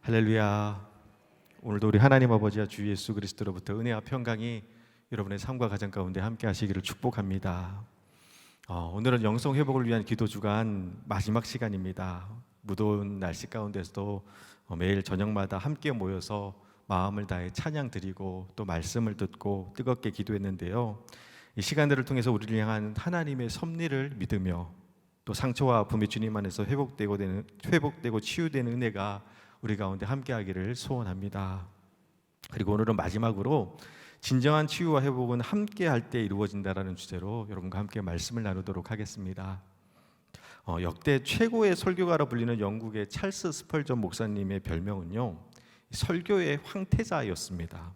할렐루야. 오늘도 우리 하나님 아버지와 주 예수 그리스도로부터 은혜와 평강이 여러분의 삶과 가정 가운데 함께 하시기를 축복합니다. 오늘은 영성 회복을 위한 기도 주간 마지막 시간입니다. 무더운 날씨 가운데서도 매일 저녁마다 함께 모여서 마음을 다해 찬양 드리고 또 말씀을 듣고 뜨겁게 기도했는데요. 이 시간들을 통해서 우리를 향한 하나님의 섭리를 믿으며 또 상처와 아픔이 주님 안에서 회복되고 치유되는 은혜가 우리 가운데 함께하기를 소원합니다. 그리고 오늘은 마지막으로 진정한 치유와 회복은 함께할 때 이루어진다라는 주제로 여러분과 함께 말씀을 나누도록 하겠습니다. 역대 최고의 설교가로 불리는 영국의 찰스 스펄전 목사님의 별명은요, 설교의 황태자였습니다.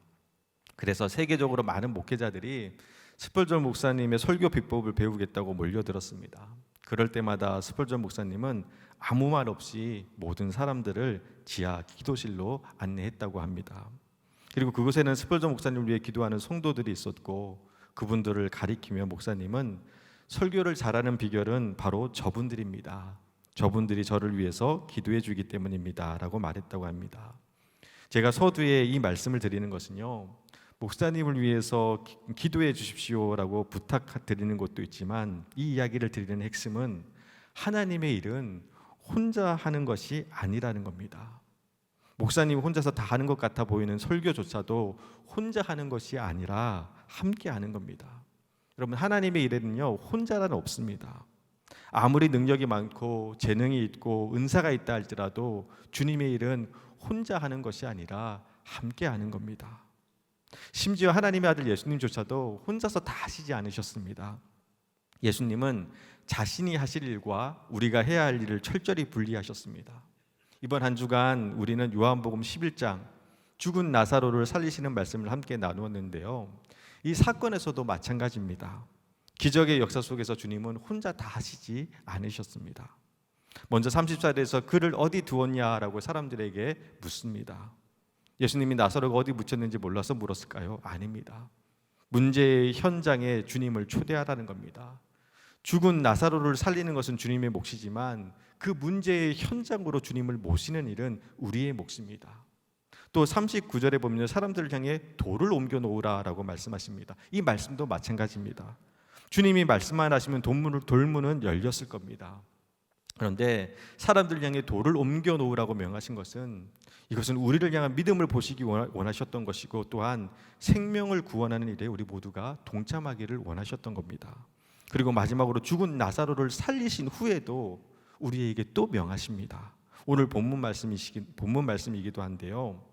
그래서 세계적으로 많은 목회자들이 스펄전 목사님의 설교 비법을 배우겠다고 몰려들었습니다. 그럴 때마다 스펄전 목사님은 아무 말 없이 모든 사람들을 지하 기도실로 안내했다고 합니다. 그리고 그곳에는 스펄전 목사님을 위해 기도하는 성도들이 있었고 그분들을 가리키며 목사님은 설교를 잘하는 비결은 바로 저분들입니다. 저분들이 저를 위해서 기도해 주기 때문입니다 라고 말했다고 합니다. 제가 서두에 이 말씀을 드리는 것은요, 목사님을 위해서 기도해 주십시오라고 부탁드리는 것도 있지만 이 이야기를 드리는 핵심은 하나님의 일은 혼자 하는 것이 아니라는 겁니다. 목사님이 혼자서 다 하는 것 같아 보이는 설교조차도 혼자 하는 것이 아니라 함께 하는 겁니다. 여러분, 하나님의 일에는요, 혼자란 없습니다. 아무리 능력이 많고 재능이 있고 은사가 있다 할지라도 주님의 일은 혼자 하는 것이 아니라 함께 하는 겁니다. 심지어 하나님의 아들 예수님조차도 혼자서 다 하시지 않으셨습니다. 예수님은 자신이 하실 일과 우리가 해야 할 일을 철저히 분리하셨습니다. 이번 한 주간 우리는 요한복음 11장 죽은 나사로를 살리시는 말씀을 함께 나누었는데요, 이 사건에서도 마찬가지입니다. 기적의 역사 속에서 주님은 혼자 다 하시지 않으셨습니다. 먼저 30절에서 그를 어디 두었냐라고 사람들에게 묻습니다. 예수님이 나사로가 어디 묻혔는지 몰라서 물었을까요? 아닙니다. 문제의 현장에 주님을 초대하라는 겁니다. 죽은 나사로를 살리는 것은 주님의 몫이지만 그 문제의 현장으로 주님을 모시는 일은 우리의 몫입니다. 또 39절에 보면 사람들을 향해 돌을 옮겨 놓으라라고 말씀하십니다. 이 말씀도 마찬가지입니다. 주님이 말씀만 하시면 돌문은 열렸을 겁니다. 그런데 사람들을 향해 돌을 옮겨 놓으라고 명하신 것은 이것은 우리를 향한 믿음을 보시기 원하셨던 것이고 또한 생명을 구원하는 일에 우리 모두가 동참하기를 원하셨던 겁니다. 그리고 마지막으로 죽은 나사로를 살리신 후에도 우리에게 또 명하십니다. 오늘 본문 말씀이기도 한데요,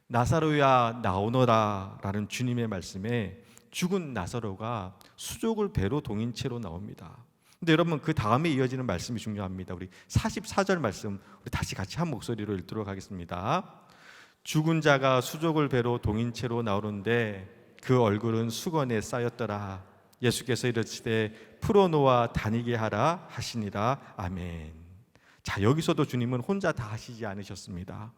나사로야 나오너라 라는 주님의 말씀에 죽은 나사로가 수족을 배로 동인 채로 나옵니다. 근데 여러분, 그 다음에 이어지는 말씀이 중요합니다. 우리 44절 말씀 우리 다시 같이 한 목소리로 읽도록 하겠습니다. 죽은 자가 수족을 배로 동인 채로 나오는데 그 얼굴은 수건에 쌓였더라. 예수께서 이르시되 풀어놓아 다니게 하라 하시니라. 아멘. 자, 여기서도 주님은 혼자 다 하시지 않으셨습니다.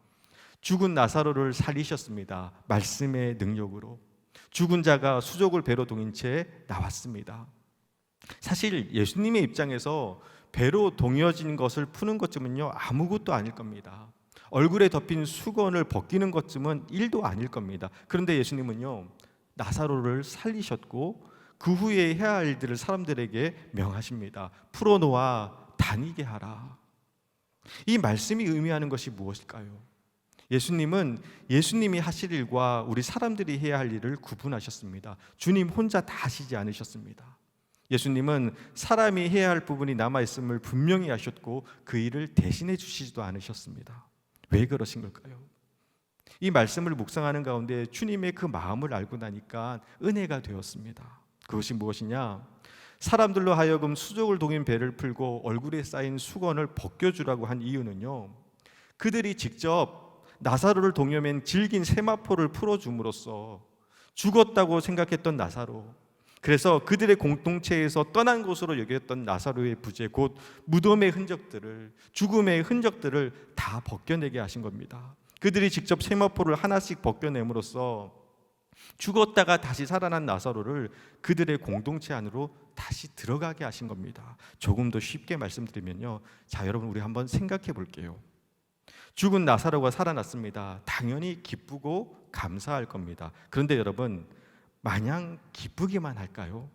죽은 나사로를 살리셨습니다. 말씀의 능력으로. 죽은 자가 수족을 배로 동인 채 나왔습니다. 사실 예수님의 입장에서 배로 동여진 것을 푸는 것쯤은요, 아무것도 아닐 겁니다. 얼굴에 덮인 수건을 벗기는 것쯤은 일도 아닐 겁니다. 그런데 예수님은요, 나사로를 살리셨고 그 후에 해야 할 일들을 사람들에게 명하십니다. 풀어놓아 다니게 하라. 이 말씀이 의미하는 것이 무엇일까요? 예수님은 예수님이 하실 일과 우리 사람들이 해야 할 일을 구분하셨습니다. 주님 혼자 다 하시지 않으셨습니다. 예수님은 사람이 해야 할 부분이 남아있음을 분명히 하셨고 그 일을 대신해 주시지도 않으셨습니다. 왜 그러신 걸까요? 이 말씀을 묵상하는 가운데 주님의 그 마음을 알고 나니까 은혜가 되었습니다. 그것이 무엇이냐? 사람들로 하여금 수족을 동인 배를 풀고 얼굴에 쌓인 수건을 벗겨주라고 한 이유는요, 그들이 직접 나사로를 동여맨 질긴 세마포를 풀어줌으로써 죽었다고 생각했던 나사로, 그래서 그들의 공동체에서 떠난 것으로 여겼던 나사로의 부재, 곧 무덤의 흔적들을, 죽음의 흔적들을 다 벗겨내게 하신 겁니다. 그들이 직접 세마포를 하나씩 벗겨냄으로써 죽었다가 다시 살아난 나사로를 그들의 공동체 안으로 다시 들어가게 하신 겁니다. 조금 더 쉽게 말씀드리면요, 자, 여러분, 우리 한번 생각해 볼게요. 죽은 나사로가 살아났습니다. 당연히 기쁘고 감사할 겁니다. 그런데 여러분, 마냥 기쁘기만 할까요?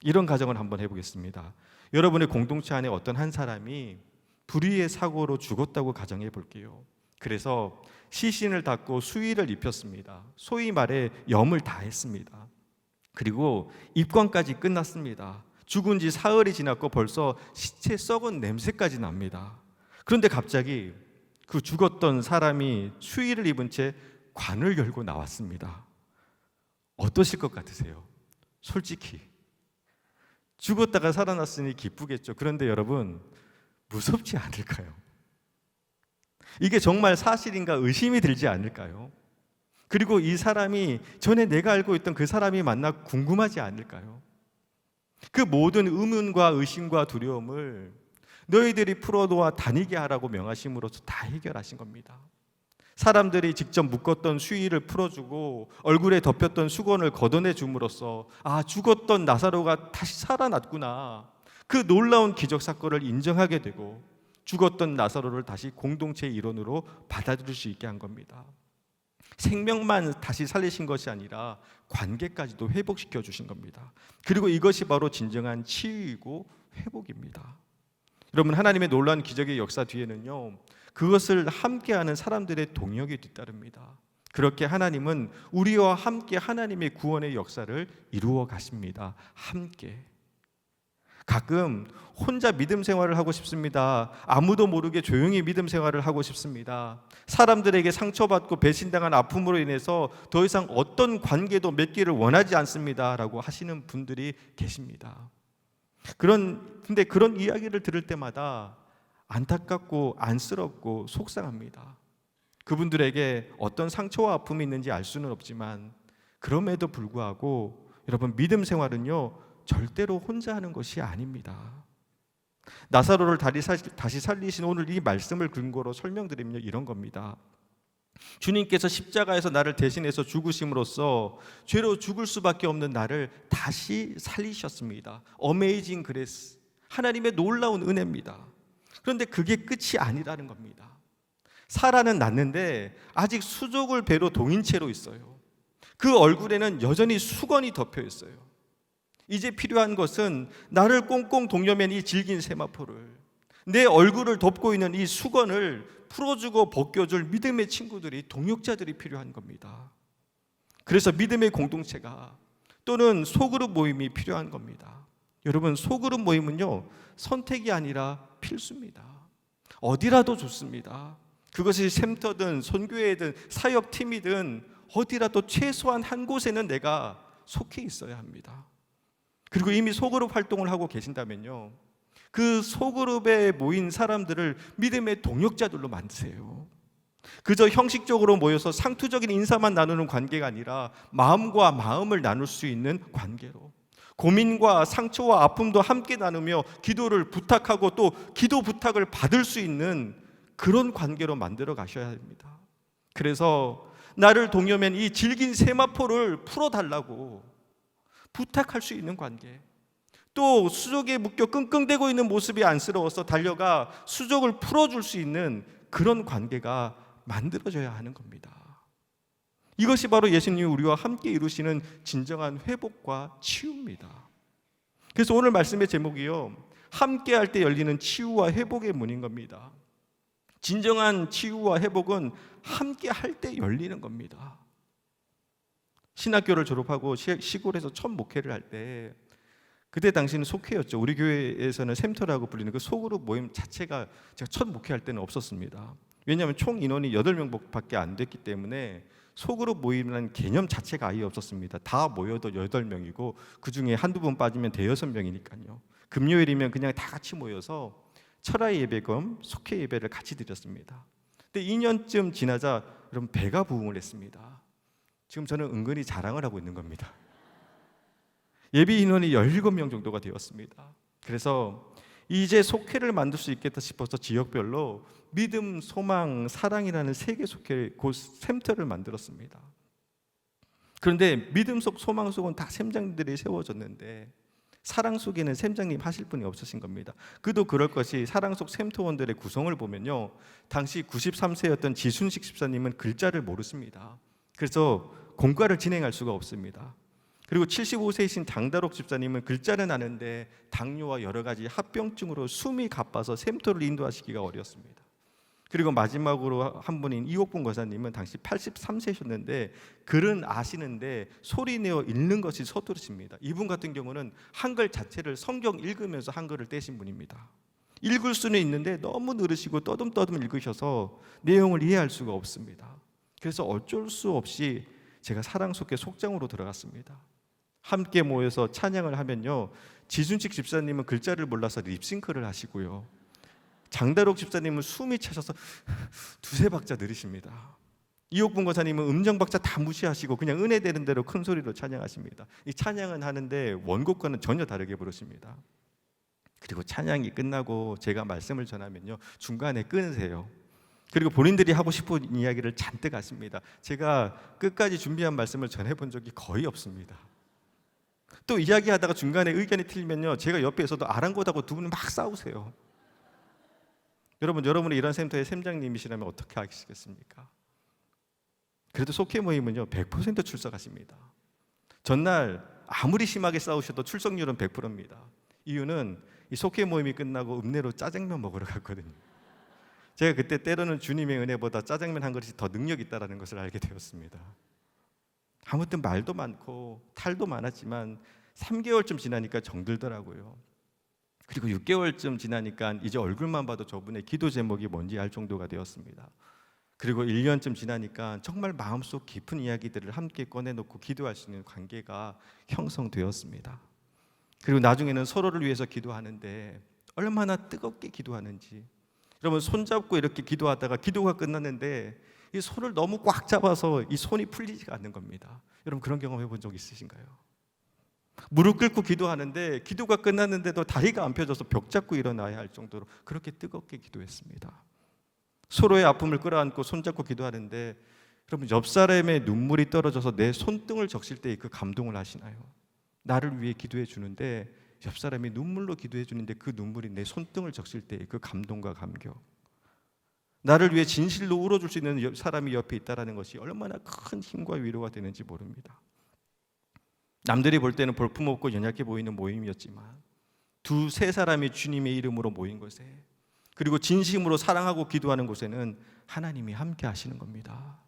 이런 가정을 한번 해보겠습니다. 여러분의 공동체 안에 어떤 한 사람이 불의의 사고로 죽었다고 가정해 볼게요. 그래서 시신을 닦고 수의를 입혔습니다. 소위 말해 염을 다했습니다. 그리고 입관까지 끝났습니다. 죽은 지 사흘이 지났고 벌써 시체 썩은 냄새까지 납니다. 그런데 갑자기 그 죽었던 사람이 수의를 입은 채 관을 열고 나왔습니다. 어떠실 것 같으세요? 솔직히 죽었다가 살아났으니 기쁘겠죠. 그런데 여러분, 무섭지 않을까요? 이게 정말 사실인가 의심이 들지 않을까요? 그리고 이 사람이 전에 내가 알고 있던 그 사람이 맞나 궁금하지 않을까요? 그 모든 의문과 의심과 두려움을 너희들이 풀어놓아 다니게 하라고 명하심으로써 다 해결하신 겁니다. 사람들이 직접 묶었던 수의를 풀어주고 얼굴에 덮였던 수건을 걷어내 줌으로써 죽었던 나사로가 다시 살아났구나, 그 놀라운 기적 사건을 인정하게 되고 죽었던 나사로를 다시 공동체의 일원으로 받아들일 수 있게 한 겁니다. 생명만 다시 살리신 것이 아니라 관계까지도 회복시켜 주신 겁니다. 그리고 이것이 바로 진정한 치유이고 회복입니다. 여러분, 하나님의 놀라운 기적의 역사 뒤에는요, 그것을 함께하는 사람들의 동역이 뒤따릅니다. 그렇게 하나님은 우리와 함께 하나님의 구원의 역사를 이루어 가십니다. 함께. 가끔 혼자 믿음 생활을 하고 싶습니다. 아무도 모르게 조용히 믿음 생활을 하고 싶습니다. 사람들에게 상처받고 배신당한 아픔으로 인해서 더 이상 어떤 관계도 맺기를 원하지 않습니다 라고 하시는 분들이 계십니다. 근데 그런 이야기를 들을 때마다 안타깝고 안쓰럽고 속상합니다. 그분들에게 어떤 상처와 아픔이 있는지 알 수는 없지만 그럼에도 불구하고 여러분, 믿음 생활은요, 절대로 혼자 하는 것이 아닙니다. 나사로를 다시 살리신 오늘 이 말씀을 근거로 설명드리면 이런 겁니다. 주님께서 십자가에서 나를 대신해서 죽으심으로써 죄로 죽을 수밖에 없는 나를 다시 살리셨습니다. 어메이징 그레이스, 하나님의 놀라운 은혜입니다. 그런데 그게 끝이 아니라는 겁니다. 사라는 났는데 아직 수족을 배로 동인 채로 있어요. 그 얼굴에는 여전히 수건이 덮여 있어요. 이제 필요한 것은 나를 꽁꽁 동여맨 이 질긴 세마포를, 내 얼굴을 덮고 있는 이 수건을 풀어주고 벗겨줄 믿음의 친구들이, 동역자들이 필요한 겁니다. 그래서 믿음의 공동체가 또는 소그룹 모임이 필요한 겁니다. 여러분, 소그룹 모임은요, 선택이 아니라 필수입니다. 어디라도 좋습니다. 그것이 샘터든 선교회든 사역팀이든 어디라도 최소한 한 곳에는 내가 속해 있어야 합니다. 그리고 이미 소그룹 활동을 하고 계신다면요, 그 소그룹에 모인 사람들을 믿음의 동역자들로 만드세요. 그저 형식적으로 모여서 상투적인 인사만 나누는 관계가 아니라 마음과 마음을 나눌 수 있는 관계로, 고민과 상처와 아픔도 함께 나누며 기도를 부탁하고 또 기도 부탁을 받을 수 있는 그런 관계로 만들어 가셔야 합니다. 그래서 나를 동여맨 이 질긴 세마포를 풀어달라고 부탁할 수 있는 관계, 또 수족에 묶여 끙끙대고 있는 모습이 안쓰러워서 달려가 수족을 풀어줄 수 있는 그런 관계가 만들어져야 하는 겁니다. 이것이 바로 예수님이 우리와 함께 이루시는 진정한 회복과 치유입니다. 그래서 오늘 말씀의 제목이요, 함께 할 때 열리는 치유와 회복의 문인 겁니다. 진정한 치유와 회복은 함께 할 때 열리는 겁니다. 신학교를 졸업하고 시골에서 첫 목회를 할 때, 그때 당시는 속회였죠. 우리 교회에서는 샘터라고 불리는 그 소그룹 모임 자체가 제가 첫 목회할 때는 없었습니다. 왜냐하면 총 인원이 8명밖에 안 됐기 때문에 소그룹 모임이라는 개념 자체가 아예 없었습니다. 다 모여도 8명이고 그중에 한두 분 빠지면 대여섯 명이니까요. 금요일이면 그냥 다 같이 모여서 철야 예배 겸 속회 예배를 같이 드렸습니다. 근데 2년쯤 지나자 여러분, 배가 부흥을 했습니다. 지금 저는 은근히 자랑을 하고 있는 겁니다. 예비 인원이 17명 정도가 되었습니다. 그래서 이제 속회를 만들 수 있겠다 싶어서 지역별로 믿음, 소망, 사랑이라는 3개 속회, 곧 샘터를 만들었습니다. 그런데 믿음 속, 소망 속은 다 샘장들이 세워졌는데 사랑 속에는 샘장님 하실 분이 없으신 겁니다. 그도 그럴 것이 사랑 속 샘토원들의 구성을 보면요, 당시 93세였던 지순식 집사님은 글자를 모르십니다. 그래서 공과를 진행할 수가 없습니다. 그리고 75세이신 장다록 집사님은 글자는 아는데 당뇨와 여러 가지 합병증으로 숨이 가빠서 샘토를 인도하시기가 어렵습니다. 그리고 마지막으로 한 분인 이옥분 권사님은 당시 83세셨는데 글은 아시는데 소리내어 읽는 것이 서투르십니다. 이분 같은 경우는 한글 자체를 성경 읽으면서 한글을 떼신 분입니다. 읽을 수는 있는데 너무 느리시고 떠듬떠듬 읽으셔서 내용을 이해할 수가 없습니다. 그래서 어쩔 수 없이 제가 사랑 속의 속장으로 들어갔습니다. 함께 모여서 찬양을 하면요, 지순식 집사님은 글자를 몰라서 립싱크를 하시고요, 장다록 집사님은 숨이 차셔서 두세 박자 느리십니다. 이옥분 권사님은 음정 박자 다 무시하시고 그냥 은혜 되는 대로 큰 소리로 찬양하십니다. 이 찬양은 하는데 원곡과는 전혀 다르게 부르십니다. 그리고 찬양이 끝나고 제가 말씀을 전하면요, 중간에 끊으세요. 그리고 본인들이 하고 싶은 이야기를 잔뜩 하십니다. 제가 끝까지 준비한 말씀을 전해본 적이 거의 없습니다. 또 이야기하다가 중간에 의견이 틀리면요, 제가 옆에 있어도 아랑곳하고 두 분이 막 싸우세요. 여러분이 이런 센터의 샘장님이시라면 어떻게 하시겠습니까? 그래도 속회 모임은요 100% 출석하십니다. 전날 아무리 심하게 싸우셔도 출석률은 100%입니다. 이유는 이 속회 모임이 끝나고 읍내로 짜장면 먹으러 갔거든요. 제가 그때 때로는 주님의 은혜보다 짜장면 한 그릇이 더 능력 있다는 것을 알게 되었습니다. 아무튼 말도 많고 탈도 많았지만 3개월쯤 지나니까 정들더라고요. 그리고 6개월쯤 지나니까 이제 얼굴만 봐도 저분의 기도 제목이 뭔지 알 정도가 되었습니다. 그리고 1년쯤 지나니까 정말 마음속 깊은 이야기들을 함께 꺼내놓고 기도할 수 있는 관계가 형성되었습니다. 그리고 나중에는 서로를 위해서 기도하는데 얼마나 뜨겁게 기도하는지, 여러분 손잡고 이렇게 기도하다가 기도가 끝났는데 이 손을 너무 꽉 잡아서 이 손이 풀리지가 않는 겁니다. 여러분 그런 경험 해본 적 있으신가요? 무릎 꿇고 기도하는데 기도가 끝났는데도 다리가 안 펴져서 벽 잡고 일어나야 할 정도로 그렇게 뜨겁게 기도했습니다. 서로의 아픔을 끌어안고 손잡고 기도하는데 여러분 옆 사람의 눈물이 떨어져서 내 손등을 적실 때 그 감동을 아시나요? 나를 위해 기도해 주는데 옆 사람이 눈물로 기도해 주는데 그 눈물이 내 손등을 적실 때 그 감동과 감격, 나를 위해 진실로 울어줄 수 있는 사람이 옆에 있다는 것이 얼마나 큰 힘과 위로가 되는지 모릅니다. 남들이 볼 때는 볼품없고 연약해 보이는 모임이었지만 두세 사람이 주님의 이름으로 모인 곳에, 그리고 진심으로 사랑하고 기도하는 곳에는 하나님이 함께 하시는 겁니다.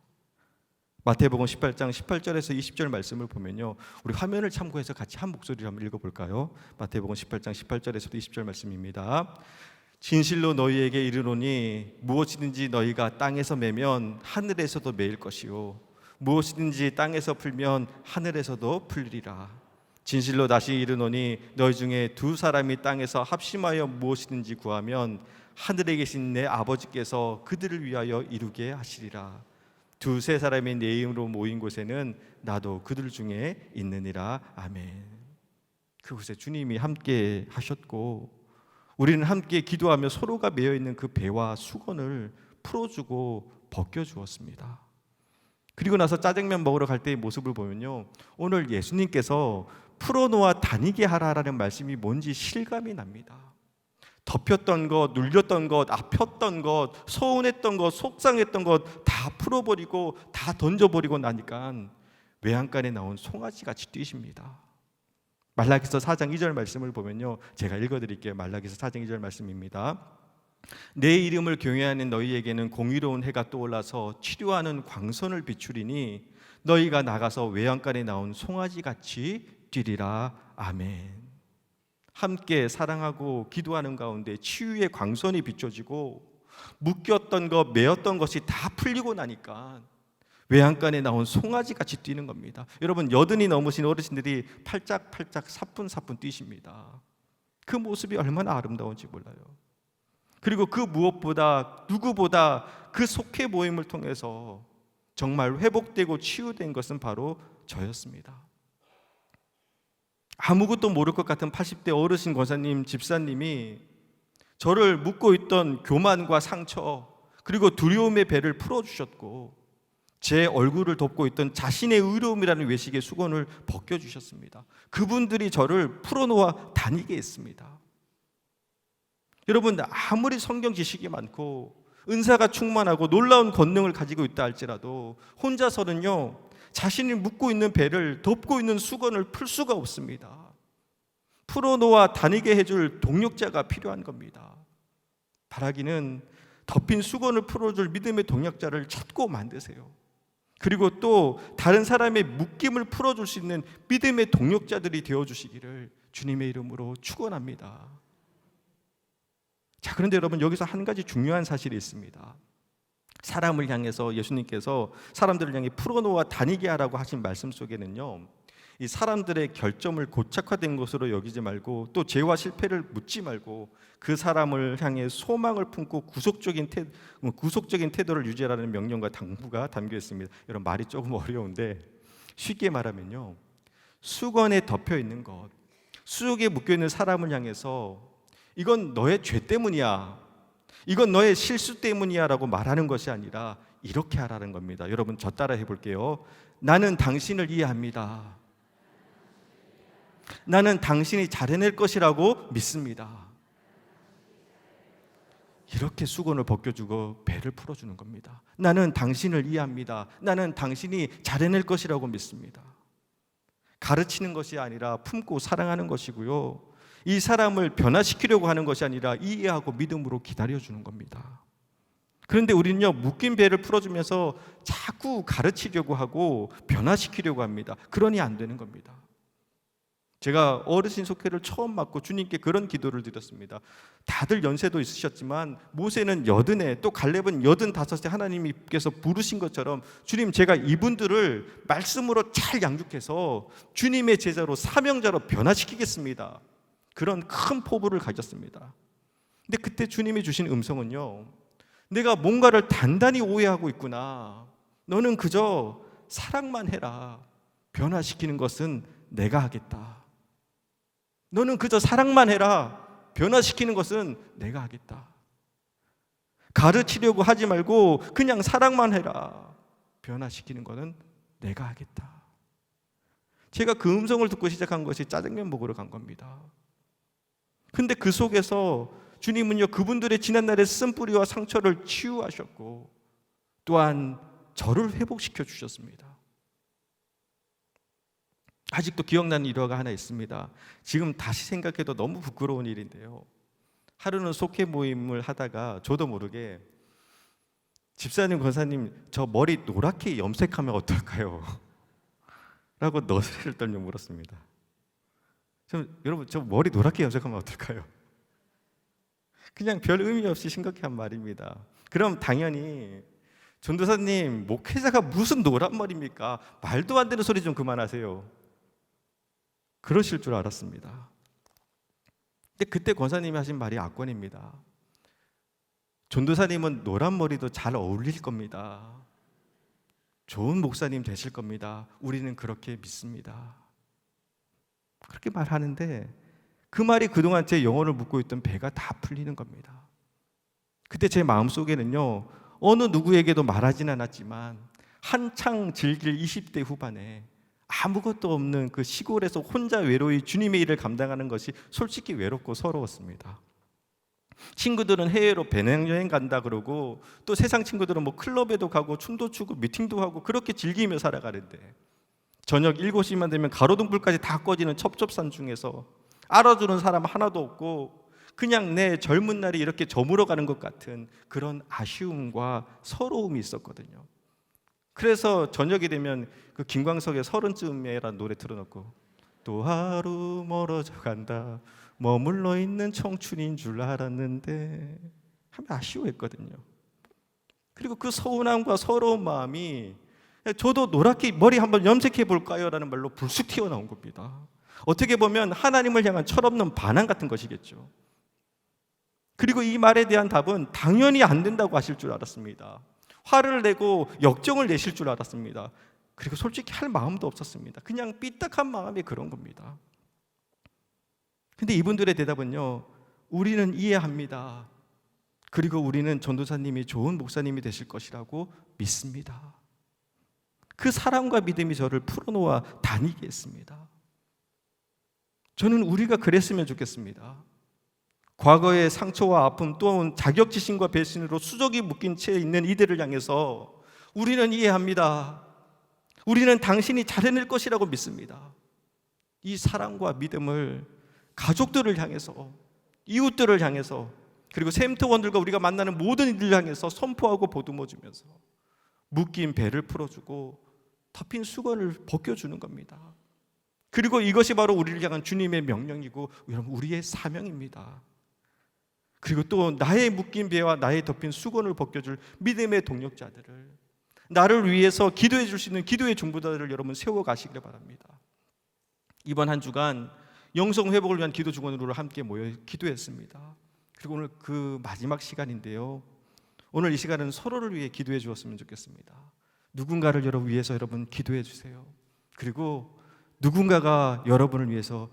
마태복음 18장 18절에서 20절 말씀을 보면요, 우리 화면을 참고해서 같이 한 목소리로 한번 읽어볼까요? 마태복음 18장 18절에서도 20절 말씀입니다. 진실로 너희에게 이르노니 무엇이든지 너희가 땅에서 매면 하늘에서도 매일 것이요 무엇이든지 땅에서 풀면 하늘에서도 풀리리라. 진실로 다시 이르노니 너희 중에 두 사람이 땅에서 합심하여 무엇이든지 구하면 하늘에 계신 내 아버지께서 그들을 위하여 이루게 하시리라. 두세 사람이 내 이름으로 모인 곳에는 나도 그들 중에 있느니라. 아멘. 그곳에 주님이 함께 하셨고 우리는 함께 기도하며 서로가 매여 있는 그 배와 수건을 풀어주고 벗겨주었습니다. 그리고 나서 짜장면 먹으러 갈 때의 모습을 보면요, 오늘 예수님께서 풀어놓아 다니게 하라라는 말씀이 뭔지 실감이 납니다. 덮였던 것, 눌렸던 것, 아팠던 것, 서운했던 것, 속상했던 것 다 풀어버리고 다 던져버리고 나니까 외양간에 나온 송아지같이 뛰십니다. 말라기서 4장 2절 말씀을 보면요, 제가 읽어드릴게요. 말라기서 4장 2절 말씀입니다. 내 이름을 경외하는 너희에게는 공의로운 해가 떠올라서 치료하는 광선을 비추리니 너희가 나가서 외양간에 나온 송아지같이 뛰리라. 아멘. 함께 사랑하고 기도하는 가운데 치유의 광선이 비춰지고 묶였던 것, 매였던 것이 다 풀리고 나니까 외양간에 나온 송아지같이 뛰는 겁니다. 여러분, 80이 넘으신 어르신들이 팔짝팔짝 사뿐사뿐 뛰십니다. 그 모습이 얼마나 아름다운지 몰라요. 그리고 그 무엇보다 누구보다 그 속회 모임을 통해서 정말 회복되고 치유된 것은 바로 저였습니다. 아무것도 모를 것 같은 80대 어르신 권사님, 집사님이 저를 묶고 있던 교만과 상처, 그리고 두려움의 배를 풀어주셨고 제 얼굴을 덮고 있던 자신의 의로움이라는 외식의 수건을 벗겨주셨습니다. 그분들이 저를 풀어놓아 다니게 했습니다. 여러분, 아무리 성경 지식이 많고 은사가 충만하고 놀라운 권능을 가지고 있다 할지라도 혼자서는요, 자신이 묶고 있는 배를 덮고 있는 수건을 풀 수가 없습니다. 풀어놓아 다니게 해줄 동력자가 필요한 겁니다. 바라기는 덮인 수건을 풀어줄 믿음의 동력자를 찾고 만드세요. 그리고 또 다른 사람의 묶임을 풀어줄 수 있는 믿음의 동력자들이 되어주시기를 주님의 이름으로 축원합니다. 자, 그런데 여러분, 여기서 한 가지 중요한 사실이 있습니다. 사람을 향해서 예수님께서 사람들을 향해 풀어놓아 다니게 하라고 하신 말씀 속에는요, 이 사람들의 결점을 고착화된 것으로 여기지 말고 또 죄와 실패를 묻지 말고 그 사람을 향해 소망을 품고 구속적인 태도를 유지하라는 명령과 당부가 담겨 있습니다. 여러분, 말이 조금 어려운데 쉽게 말하면요, 수건에 덮여 있는 것, 수욕에 묶여 있는 사람을 향해서 이건 너의 죄 때문이야, 이건 너의 실수 때문이야 라고 말하는 것이 아니라 이렇게 하라는 겁니다. 여러분, 저 따라 해볼게요. 나는 당신을 이해합니다. 나는 당신이 잘해낼 것이라고 믿습니다. 이렇게 수건을 벗겨주고 배를 풀어주는 겁니다. 나는 당신을 이해합니다. 나는 당신이 잘해낼 것이라고 믿습니다. 가르치는 것이 아니라 품고 사랑하는 것이고요, 이 사람을 변화시키려고 하는 것이 아니라 이해하고 믿음으로 기다려주는 겁니다. 그런데 우리는요, 묶인 배를 풀어주면서 자꾸 가르치려고 하고 변화시키려고 합니다. 그러니 안 되는 겁니다. 제가 어르신 속회를 처음 맡고 주님께 그런 기도를 드렸습니다. 다들 연세도 있으셨지만 모세는 80에 또 갈렙은 85에 하나님께서 부르신 것처럼 주님, 제가 이분들을 말씀으로 잘 양육해서 주님의 제자로 사명자로 변화시키겠습니다. 그런 큰 포부를 가졌습니다. 근데 그때 주님이 주신 음성은요, 내가 뭔가를 단단히 오해하고 있구나. 너는 그저 사랑만 해라. 변화시키는 것은 내가 하겠다. 너는 그저 사랑만 해라. 변화시키는 것은 내가 하겠다. 가르치려고 하지 말고 그냥 사랑만 해라. 변화시키는 것은 내가 하겠다. 제가 그 음성을 듣고 시작한 것이 짜장면 먹으러 간 겁니다. 근데 그 속에서 주님은요, 그분들의 지난날의 쓴뿌리와 상처를 치유하셨고 또한 저를 회복시켜 주셨습니다. 아직도 기억나는 일화가 하나 있습니다. 지금 다시 생각해도 너무 부끄러운 일인데요, 하루는 속회 모임을 하다가 저도 모르게 집사님, 권사님, 저 머리 노랗게 염색하면 어떨까요? 라고 너스레를 떨며 물었습니다. 여러분, 저 머리 노랗게 염색하면 어떨까요? 그냥 별 의미 없이 심각해 한 말입니다. 그럼 당연히 전도사님, 목회자가 무슨 노란 머리입니까? 말도 안 되는 소리 좀 그만하세요. 그러실 줄 알았습니다. 근데 그때 권사님이 하신 말이 압권입니다. 전도사님은 노란 머리도 잘 어울릴 겁니다. 좋은 목사님 되실 겁니다. 우리는 그렇게 믿습니다. 그렇게 말하는데 그 말이 그동안 제 영혼을 묶고 있던 배가 다 풀리는 겁니다. 그때 제 마음속에는요, 어느 누구에게도 말하진 않았지만 한창 즐길 20대 후반에 아무것도 없는 그 시골에서 혼자 외로이 주님의 일을 감당하는 것이 솔직히 외롭고 서러웠습니다. 친구들은 해외로 배낭여행 간다 그러고 또 세상 친구들은 뭐 클럽에도 가고 춤도 추고 미팅도 하고 그렇게 즐기며 살아가는데 저녁 7시만 되면 가로등불까지 다 꺼지는 첩첩산 중에서 알아주는 사람 하나도 없고 그냥 내 젊은 날이 이렇게 저물어가는 것 같은 그런 아쉬움과 서러움이 있었거든요. 그래서 저녁이 되면 그 김광석의 30쯤에라는 노래 틀어놓고 또 하루 멀어져 간다, 머물러 있는 청춘인 줄 알았는데 하면 아쉬워했거든요. 그리고 그 서운함과 서러운 마음이 저도 노랗게 머리 한번 염색해 볼까요? 라는 말로 불쑥 튀어나온 겁니다. 어떻게 보면 하나님을 향한 철없는 반항 같은 것이겠죠. 그리고 이 말에 대한 답은 당연히 안 된다고 하실 줄 알았습니다. 화를 내고 역정을 내실 줄 알았습니다. 그리고 솔직히 할 마음도 없었습니다. 그냥 삐딱한 마음이 그런 겁니다. 근데 이분들의 대답은요, 우리는 이해합니다. 그리고 우리는 전도사님이 좋은 목사님이 되실 것이라고 믿습니다. 그 사랑과 믿음이 저를 풀어놓아 다니게 했습니다. 저는 우리가 그랬으면 좋겠습니다. 과거의 상처와 아픔 또는 자격지심과 배신으로 수족이 묶인 채 있는 이들을 향해서 우리는 이해합니다. 우리는 당신이 잘해낼 것이라고 믿습니다. 이 사랑과 믿음을 가족들을 향해서, 이웃들을 향해서, 그리고 샘터원들과 우리가 만나는 모든 이들을 향해서 선포하고 보듬어주면서 묶인 배를 풀어주고 덮인 수건을 벗겨주는 겁니다. 그리고 이것이 바로 우리를 향한 주님의 명령이고 여러분 우리의 사명입니다. 그리고 또 나의 묶인 배와 나의 덮인 수건을 벗겨줄 믿음의 동력자들을, 나를 위해서 기도해 줄 수 있는 기도의 중보자들을 여러분 세워가시기를 바랍니다. 이번 한 주간 영성 회복을 위한 기도 주간으로 함께 모여 기도했습니다. 그리고 오늘 그 마지막 시간인데요, 오늘 이 시간은 서로를 위해 기도해 주었으면 좋겠습니다. 누군가를 위해서 여러분 기도해 주세요. 그리고 누군가가 여러분을 위해서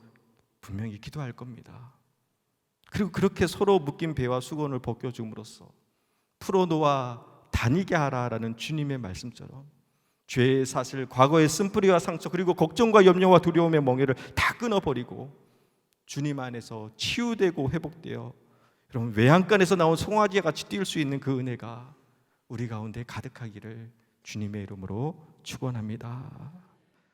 분명히 기도할 겁니다. 그리고 그렇게 서로 묶인 배와 수건을 벗겨줌으로써 풀어놓아 다니게 하라라는 주님의 말씀처럼 죄의 사실, 과거의 쓴뿌리와 상처, 그리고 걱정과 염려와 두려움의 멍에를 다 끊어버리고 주님 안에서 치유되고 회복되어 여러분 외양간에서 나온 송아지와 같이 뛸 수 있는 그 은혜가 우리 가운데 가득하기를 주님의 이름으로 축원합니다.